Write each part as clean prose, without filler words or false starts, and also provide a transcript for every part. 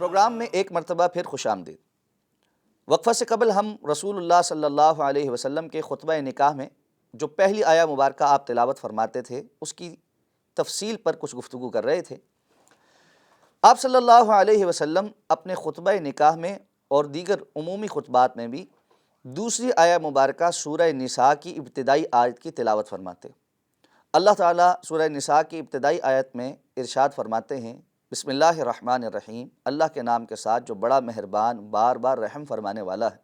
Programme میں ایک مرتبہ پھر خوش آمدید۔ وقفہ سے قبل ہم رسول اللہ صلی اللہ علیہ وسلم کے خطبہ نکاح میں جو پہلی آیہ مبارکہ آپ تلاوت فرماتے تھے اس کی تفصیل پر کچھ گفتگو کر رہے تھے۔ آپ صلی اللہ علیہ وسلم اپنے خطبہ نکاح میں اور دیگر عمومی خطبات میں بھی دوسری آیہ مبارکہ سورہ نساء کی ابتدائی آیت کی تلاوت فرماتے۔ اللہ تعالیٰ سورہ نساء کی ابتدائی آیت میں ارشاد فرماتے ہیں، بسم اللہ الرحمن الرحیم، اللہ کے نام کے ساتھ جو بڑا مہربان بار بار رحم فرمانے والا ہے۔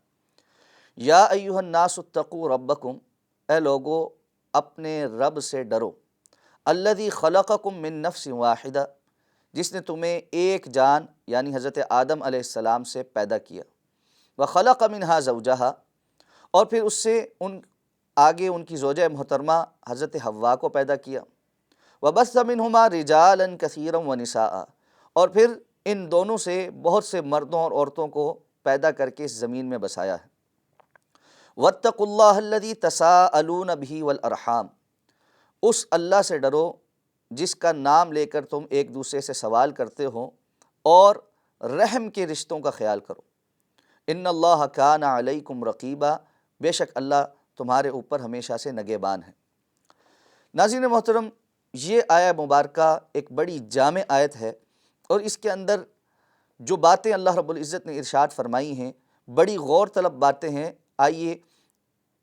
یا ایھا الناس اتقوا ربکم، اے لوگو اپنے رب سے ڈرو، الذی خلقکم من نفس واحدہ، جس نے تمہیں ایک جان یعنی حضرت آدم علیہ السلام سے پیدا کیا، وخلق منہا زوجہا، اور پھر اس سے آگے ان کی زوجہ محترمہ حضرت حوا کو پیدا کیا، وبث منہما رجالا کثیرا ونساء، اور پھر ان دونوں سے بہت سے مردوں اور عورتوں کو پیدا کر کے اس زمین میں بسایا ہے۔ واتقوا اللہ الذی تساءلون بہ والارحام، اس اللہ سے ڈرو جس کا نام لے کر تم ایک دوسرے سے سوال کرتے ہو، اور رحم کے رشتوں کا خیال کرو۔ ان اللہ کان علیکم رقیبا، بے شک اللہ تمہارے اوپر ہمیشہ سے نگہبان ہے۔ ناظرین محترم، یہ آیہ مبارکہ ایک بڑی جامع آیت ہے، اور اس کے اندر جو باتیں اللہ رب العزت نے ارشاد فرمائی ہیں بڑی غور طلب باتیں ہیں۔ آئیے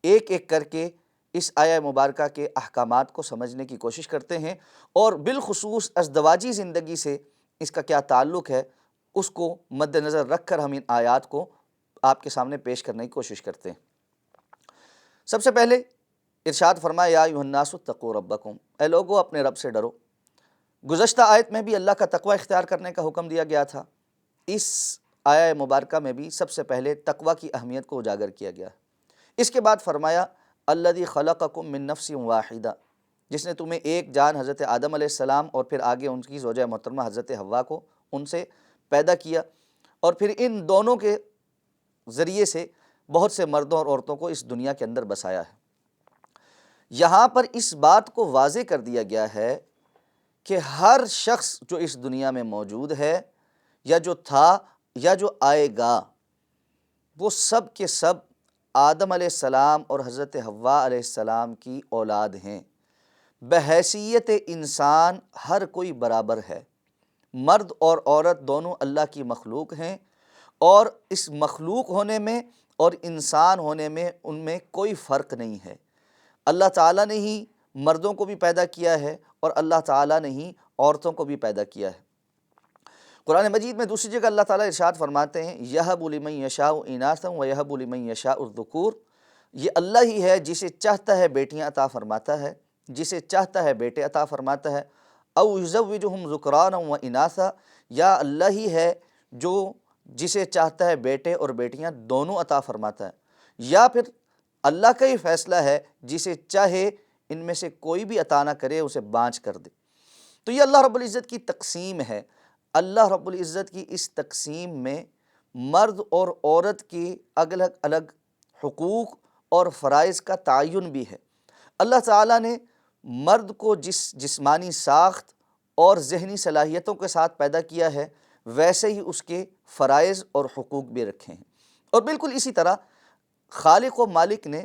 ایک ایک کر کے اس آیہ مبارکہ کے احکامات کو سمجھنے کی کوشش کرتے ہیں، اور بالخصوص ازدواجی زندگی سے اس کا کیا تعلق ہے اس کو مد نظر رکھ کر ہم ان آیات کو آپ کے سامنے پیش کرنے کی کوشش کرتے ہیں۔ سب سے پہلے ارشاد فرمایا، یا ایھا الناس اتقوا ربکم، اے لوگو اپنے رب سے ڈرو۔ گزشتہ آیت میں بھی اللہ کا تقوی اختیار کرنے کا حکم دیا گیا تھا، اس آیہ مبارکہ میں بھی سب سے پہلے تقوی کی اہمیت کو اجاگر کیا گیا ہے۔ اس کے بعد فرمایا، الذی خلقکم من نفس واحدہ، جس نے تمہیں ایک جان حضرت آدم علیہ السلام اور پھر آگے ان کی زوجہ محترمہ حضرت حوا کو ان سے پیدا کیا، اور پھر ان دونوں کے ذریعے سے بہت سے مردوں اور عورتوں کو اس دنیا کے اندر بسایا ہے۔ یہاں پر اس بات کو واضح کر دیا گیا ہے کہ ہر شخص جو اس دنیا میں موجود ہے یا جو تھا یا جو آئے گا، وہ سب کے سب آدم علیہ السلام اور حضرت حوا علیہ السلام کی اولاد ہیں۔ بحیثیت انسان ہر کوئی برابر ہے، مرد اور عورت دونوں اللہ کی مخلوق ہیں، اور اس مخلوق ہونے میں اور انسان ہونے میں ان میں کوئی فرق نہیں ہے۔ اللہ تعالیٰ نے ہی مردوں کو بھی پیدا کیا ہے اور اللہ تعالیٰ نے ہی عورتوں کو بھی پیدا کیا ہے۔ قرآن مجید میں دوسری جگہ اللہ تعالیٰ ارشاد فرماتے ہیں، یَہَبُ لِمَن یَشَاءُ إِنَاثًا وَيَهَبُ لِمَن يَشَاءُ الذُّكُورَ، یہ اللہ ہی ہے جسے چاہتا ہے بیٹیاں عطا فرماتا ہے، جسے چاہتا ہے بیٹے عطا فرماتا ہے، أَوْ يُزَوِّجُهُمْ ذُكْرَانًا وَإِنَاثًا، یا اللہ ہی ہے جو جسے چاہتا ہے بیٹے اور بیٹیاں دونوں عطا فرماتا ہے، یا پھر اللہ کا ہی فیصلہ ہے جسے چاہے ان میں سے کوئی بھی عطا نہ کرے اسے بانجھ کر دے۔ تو یہ اللہ رب العزت کی تقسیم ہے۔ اللہ رب العزت کی اس تقسیم میں مرد اور عورت کی الگ الگ حقوق اور فرائض کا تعین بھی ہے۔ اللہ تعالیٰ نے مرد کو جس جسمانی ساخت اور ذہنی صلاحیتوں کے ساتھ پیدا کیا ہے، ویسے ہی اس کے فرائض اور حقوق بھی رکھے ہیں، اور بالکل اسی طرح خالق و مالک نے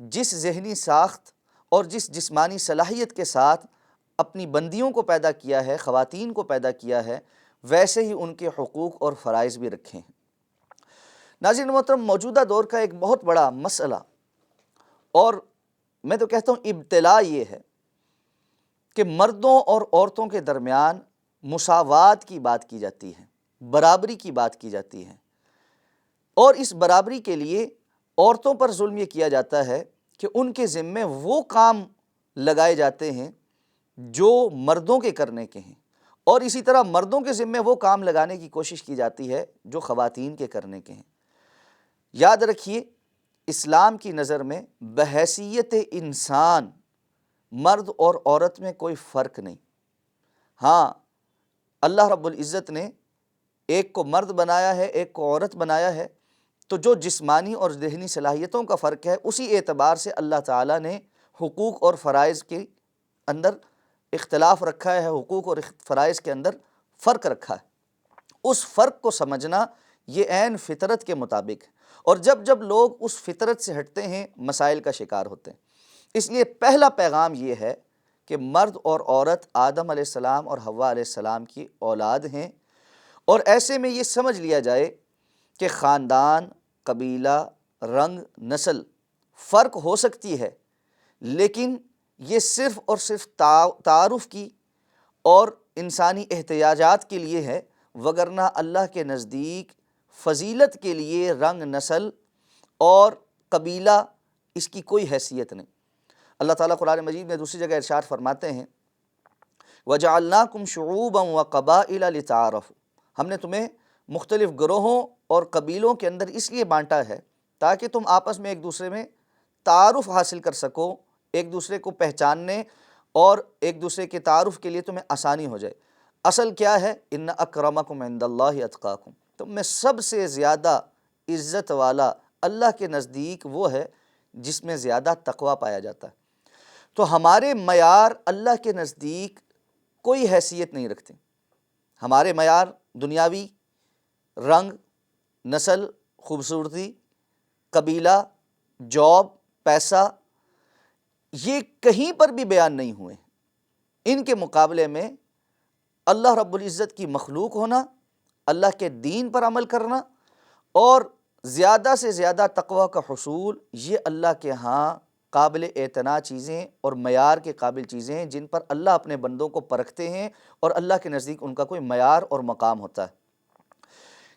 جس ذہنی ساخت اور جس جسمانی صلاحیت کے ساتھ اپنی بندیوں کو پیدا کیا ہے، خواتین کو پیدا کیا ہے، ویسے ہی ان کے حقوق اور فرائض بھی رکھے ہیں۔ ناظرین محترم، موجودہ دور کا ایک بہت بڑا مسئلہ، اور میں تو کہتا ہوں ابتلا، یہ ہے کہ مردوں اور عورتوں کے درمیان مساوات کی بات کی جاتی ہے، برابری کی بات کی جاتی ہے، اور اس برابری کے لیے عورتوں پر ظلم یہ کیا جاتا ہے کہ ان کے ذمے وہ کام لگائے جاتے ہیں جو مردوں کے کرنے کے ہیں، اور اسی طرح مردوں کے ذمے وہ کام لگانے کی کوشش کی جاتی ہے جو خواتین کے کرنے کے ہیں۔ یاد رکھیے، اسلام کی نظر میں بحیثیت انسان مرد اور عورت میں کوئی فرق نہیں۔ ہاں، اللہ رب العزت نے ایک کو مرد بنایا ہے، ایک کو عورت بنایا ہے، تو جو جسمانی اور ذہنی صلاحیتوں کا فرق ہے، اسی اعتبار سے اللہ تعالیٰ نے حقوق اور فرائض کے اندر اختلاف رکھا ہے، حقوق اور فرائض کے اندر فرق رکھا ہے۔ اس فرق کو سمجھنا یہ عین فطرت کے مطابق ہے، اور جب جب لوگ اس فطرت سے ہٹتے ہیں مسائل کا شکار ہوتے ہیں۔ اس لیے پہلا پیغام یہ ہے کہ مرد اور عورت آدم علیہ السلام اور حوا علیہ السلام کی اولاد ہیں، اور ایسے میں یہ سمجھ لیا جائے کہ خاندان، قبیلہ، رنگ، نسل فرق ہو سکتی ہے، لیکن یہ صرف اور صرف تعارف کی اور انسانی احتیاجات کے لیے ہے، وگرنہ اللہ کے نزدیک فضیلت کے لیے رنگ، نسل اور قبیلہ اس کی کوئی حیثیت نہیں۔ اللہ تعالیٰ قرآن مجید میں دوسری جگہ ارشاد فرماتے ہیں وَجَعَلْنَاكُمْ شُعُوبًا وَقَبَائِلَ لِتَعَارَفُوا، ہم نے تمہیں مختلف گروہوں اور قبیلوں کے اندر اس لیے بانٹا ہے تاکہ تم آپس میں ایک دوسرے میں تعارف حاصل کر سکو، ایک دوسرے کو پہچاننے اور ایک دوسرے کے تعارف کے لیے تمہیں آسانی ہو جائے۔ اصل کیا ہے؟ ان اکرمکم عند اللہ اتقاکم، تم میں سب سے زیادہ عزت والا اللہ کے نزدیک وہ ہے جس میں زیادہ تقوی پایا جاتا ہے۔ تو ہمارے معیار اللہ کے نزدیک کوئی حیثیت نہیں رکھتے۔ ہمارے معیار دنیاوی، رنگ، نسل، خوبصورتی، قبیلہ، جاب، پیسہ، یہ کہیں پر بھی بیان نہیں ہوئے۔ ان کے مقابلے میں اللہ رب العزت کی مخلوق ہونا، اللہ کے دین پر عمل کرنا اور زیادہ سے زیادہ تقوی کا حصول، یہ اللہ کے ہاں قابل اعتنا چیزیں اور معیار کے قابل چیزیں ہیں جن پر اللہ اپنے بندوں کو پرکھتے ہیں، اور اللہ کے نزدیک ان کا کوئی معیار اور مقام ہوتا ہے۔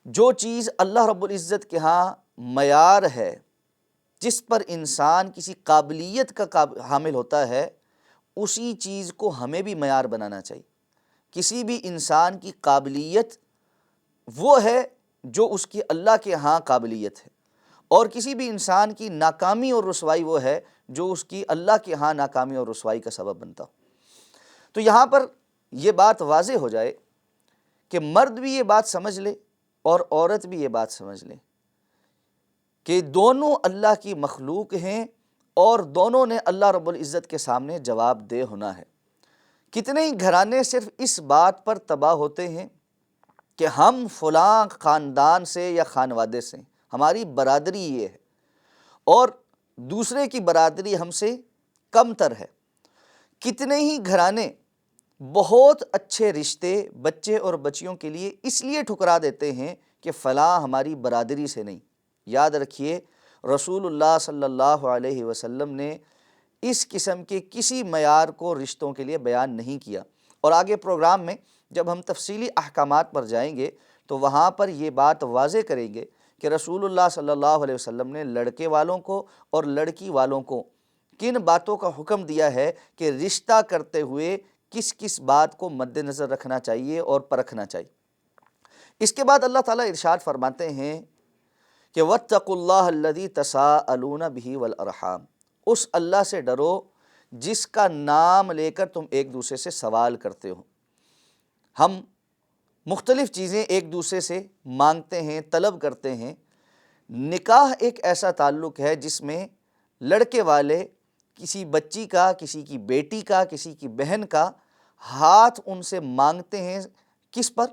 جو چیز اللہ رب العزت کے ہاں معیار ہے، جس پر انسان کسی قابلیت کا حامل ہوتا ہے، اسی چیز کو ہمیں بھی معیار بنانا چاہیے۔ کسی بھی انسان کی قابلیت وہ ہے جو اس کی اللہ کے ہاں قابلیت ہے، اور کسی بھی انسان کی ناکامی اور رسوائی وہ ہے جو اس کی اللہ کے ہاں ناکامی اور رسوائی کا سبب بنتا ہو۔ تو یہاں پر یہ بات واضح ہو جائے کہ مرد بھی یہ بات سمجھ لے اور عورت بھی یہ بات سمجھ لے کہ دونوں اللہ کی مخلوق ہیں، اور دونوں نے اللہ رب العزت کے سامنے جواب دہ ہونا ہے۔ کتنے ہی گھرانے صرف اس بات پر تباہ ہوتے ہیں کہ ہم فلاں خاندان سے یا خانوادے سے، ہماری برادری یہ ہے، اور دوسرے کی برادری ہم سے کم تر ہے۔ کتنے ہی گھرانے بہت اچھے رشتے بچے اور بچیوں کے لیے اس لیے ٹھکرا دیتے ہیں کہ فلاں ہماری برادری سے نہیں۔ یاد رکھیے رسول اللہ صلی اللہ علیہ وسلم نے اس قسم کے کسی معیار کو رشتوں کے لیے بیان نہیں کیا، اور آگے پروگرام میں جب ہم تفصیلی احکامات پر جائیں گے تو وہاں پر یہ بات واضح کریں گے کہ رسول اللہ صلی اللہ علیہ وسلم نے لڑکے والوں کو اور لڑکی والوں کو کن باتوں کا حکم دیا ہے کہ رشتہ کرتے ہوئے کس کس بات کو مد نظر رکھنا چاہیے اور پرکھنا چاہیے۔ اس کے بعد اللہ تعالیٰ ارشاد فرماتے ہیں کہ وَاتَّقُوا اللَّهَ الَّذِي تَسَاءَلُونَ بِهِ وَالْأَرْحَامَ، اس اللہ سے ڈرو جس کا نام لے کر تم ایک دوسرے سے سوال کرتے ہو۔ ہم مختلف چیزیں ایک دوسرے سے مانگتے ہیں، طلب کرتے ہیں۔ نکاح ایک ایسا تعلق ہے جس میں لڑکے والے کسی بچی کا، کسی کی بیٹی کا، کسی کی بہن کا ہاتھ ان سے مانگتے ہیں، کس پر؟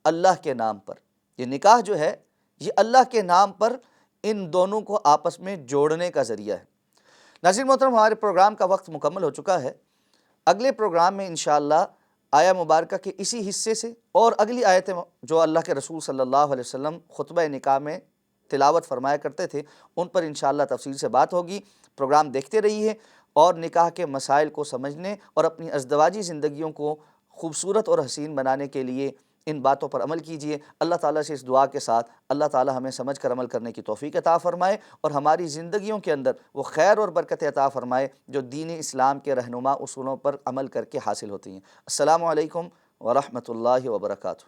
اللہ کے نام پر۔ یہ نکاح جو ہے یہ اللہ کے نام پر ان دونوں کو آپس میں جوڑنے کا ذریعہ ہے۔ ناظرین محترم، ہمارے پروگرام کا وقت مکمل ہو چکا ہے۔ اگلے پروگرام میں انشاءاللہ آیہ مبارکہ کے اسی حصے سے اور اگلی آیتیں جو اللہ کے رسول صلی اللہ علیہ وسلم خطبہ نکاح میں تلاوت فرمایا کرتے تھے ان پر انشاءاللہ تفصیل سے بات ہوگی۔ پروگرام دیکھتے رہیے اور نکاح کے مسائل کو سمجھنے اور اپنی ازدواجی زندگیوں کو خوبصورت اور حسین بنانے کے لیے ان باتوں پر عمل کیجیے۔ اللہ تعالیٰ سے اس دعا کے ساتھ اللہ تعالیٰ ہمیں سمجھ کر عمل کرنے کی توفیق عطا فرمائے، اور ہماری زندگیوں کے اندر وہ خیر اور برکت عطا فرمائے جو دین اسلام کے رہنما اصولوں پر عمل کر کے حاصل ہوتی ہیں۔ السلام علیکم ورحمۃ اللہ وبرکاتہ۔